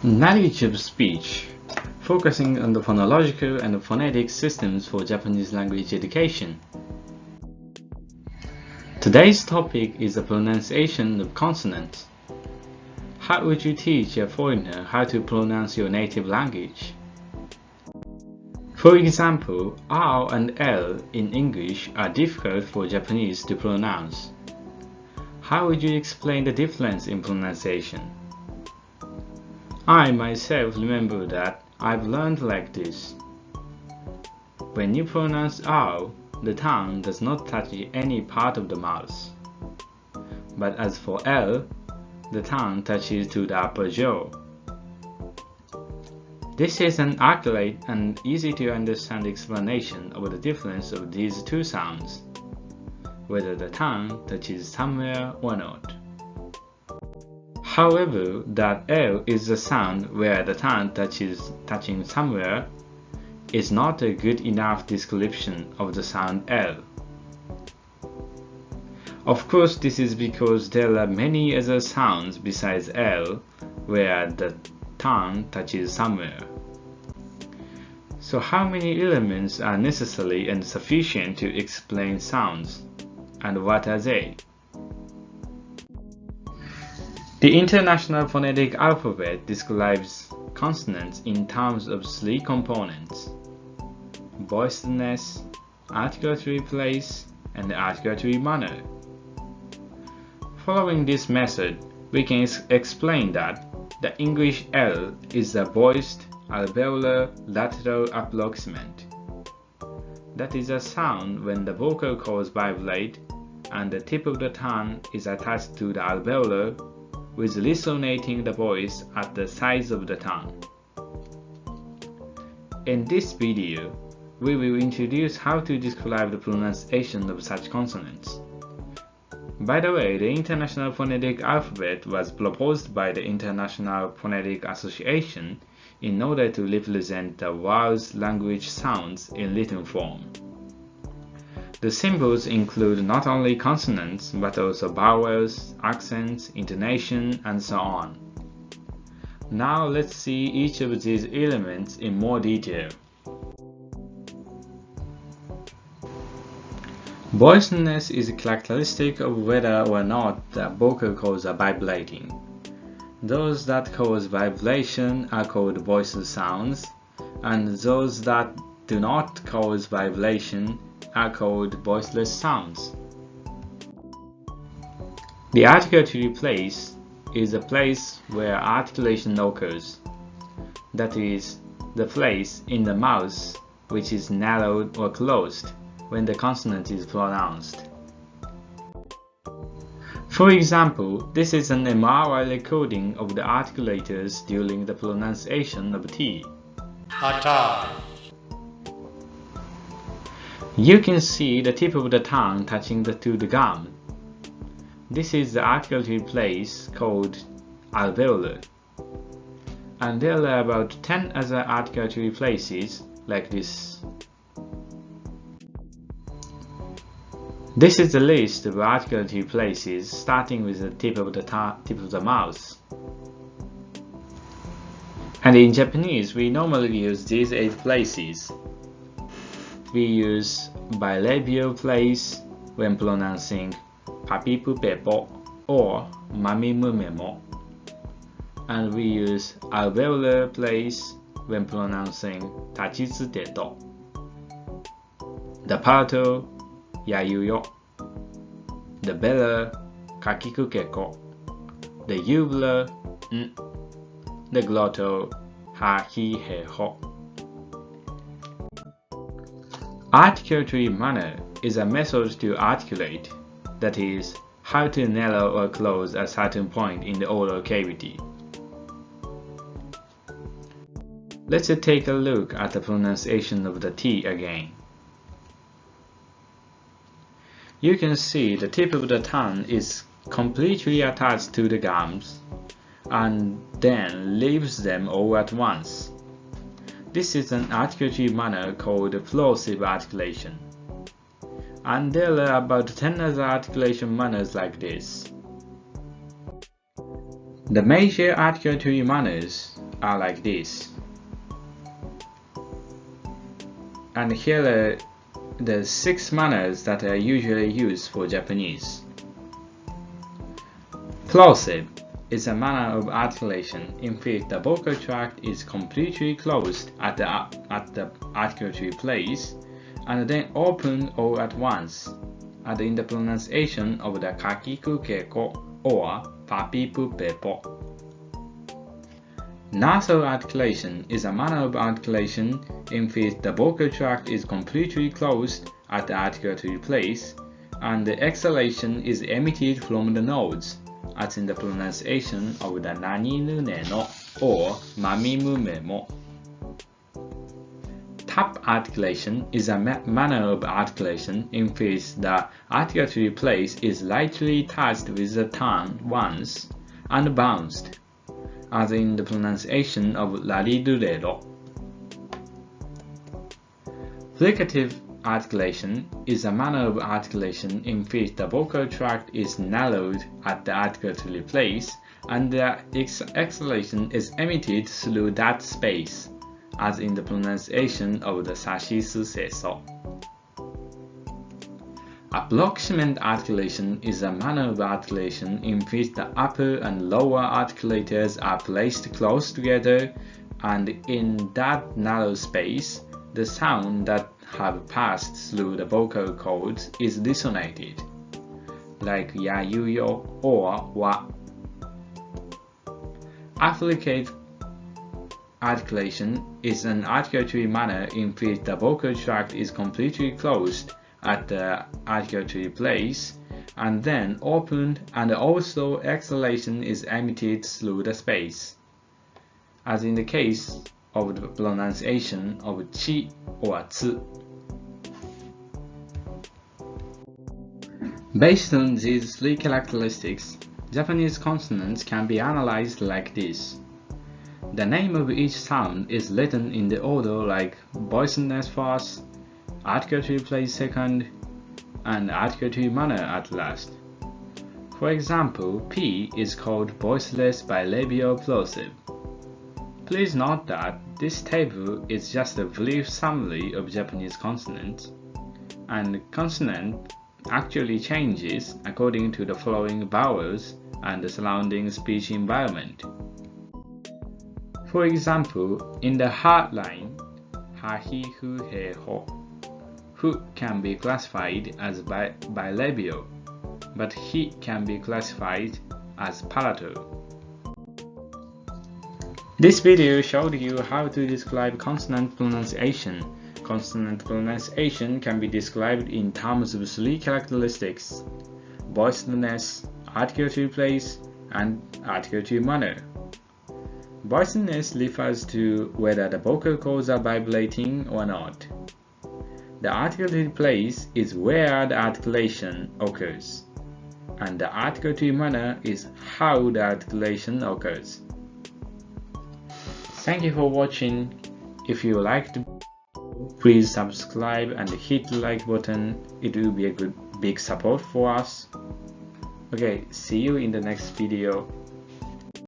Knowledge of speech, focusing on the phonological and phonetic systems for Japanese language education. Today's topic is the pronunciation of consonants. How would you teach a foreigner how to pronounce your native language? For example, R and L in English are difficult for Japanese to pronounce. How would you explain the difference in pronunciation? I myself remember that I've learned like this. When you pronounce R, the tongue does not touch any part of the mouth. But as for L, the tongue touches to the upper jaw. This is an accurate and easy to understand explanation of the difference of these two sounds, whether the tongue touches somewhere or not. However, that L is the sound where the tongue touching somewhere is not a good enough description of the sound L. Of course, this is because there are many other sounds besides L where the tongue touches somewhere. So how many elements are necessary and sufficient to explain sounds, and what are they? The International Phonetic Alphabet describes consonants in terms of three components: voicedness, articulatory place, and articulatory manner. Following this method, we can explain that the English L is the voiced alveolar lateral approximant. That is a sound when the vocal cords vibrate and the tip of the tongue is attached to the alveolar, with resonating the voice at the sides of the tongue. In this video, we will introduce how to describe the pronunciation of such consonants. By the way, the International Phonetic Alphabet was proposed by the International Phonetic Association in order to represent the world's language sounds in written form. The symbols include not only consonants but also vowels, accents, intonation, and so on. Now let's see each of these elements in more detail. Voicedness is a characteristic of whether or not the vocal cords are vibrating. Those that cause vibration are called voiced sounds, and those that do not cause vibration are called voiceless sounds. The articulatory place is a place where articulation occurs. That is, the place in the mouth which is narrowed or closed when the consonant is pronounced. For example, this is an MRI recording of the articulators during the pronunciation of T. Ata. You can see the tip of the tongue touching to the gum. This is the articulatory place called alveolar. And there are about 10 other articulatory places like this. This is the list of articulatory places starting with the tip of the mouth. And in Japanese, we normally use these 8 places. We use bilabial place when pronouncing papipupepo or mamimumemo, and we use alveolar place when pronouncing tachitsuteto, the palatal yayuyo, the velar kakikukeko, the uvular n, the glottal ha hi he ho. Articulatory manner is a method to articulate, that is, how to narrow or close a certain point in the oral cavity. Let's take a look at the pronunciation of the T again. You can see the tip of the tongue is completely attached to the gums and then leaves them all at once. This is an articulatory manner called plosive articulation. And there are about 10 other articulation manners like this. The major articulatory manners are like this. And here are the 6 manners that are usually used for Japanese. Plosive is a manner of articulation in which the vocal tract is completely closed at the articulatory place and then opened all at once, as in the pronunciation of the kakiku keiko or papipu pepo. Nasal articulation is a manner of articulation in which the vocal tract is completely closed at the articulatory place and the exhalation is emitted from the nose, as in the pronunciation of the nani nune no or mamimume mo. Tap articulation is a manner of articulation in which the articulatory place is lightly touched with the tongue once and bounced, as in the pronunciation of laridurero. Fricative articulation is a manner of articulation in which the vocal tract is narrowed at the articulatory place and the exhalation is emitted through that space, as in the pronunciation of the sashisu seso. Approximant articulation is a manner of articulation in which the upper and lower articulators are placed close together and in that narrow space, the sound that have passed through the vocal cords is resonated, like yayuyo or wa. Affricate articulation is an articulatory manner in which the vocal tract is completely closed at the articulatory place and then opened and also exhalation is emitted through the space, as in the case of the pronunciation of chi or tsu. Based on these 3 characteristics, Japanese consonants can be analyzed like this. The name of each sound is written in the order like voiceless first, articulatory place second, and articulatory manner at last. For example, P is called voiceless bilabial plosive. Please note that this table is just a brief summary of Japanese consonants, and consonant actually changes according to the following vowels and the surrounding speech environment. For example, in the hard line, ha, hi, hu, he, ho, hu can be classified as bilabial, but he can be classified as palatal. This video showed you how to describe consonant pronunciation. Consonant pronunciation can be described in terms of 3 characteristics: voicelessness, articulatory place, and articulatory manner. Voicelessness refers to whether the vocal cords are vibrating or not. The articulatory place is where the articulation occurs, and the articulatory manner is how the articulation occurs. Thank you for watching. If you liked the video, please subscribe and hit the like button. It will be a big support for us. Okay, see you in the next video.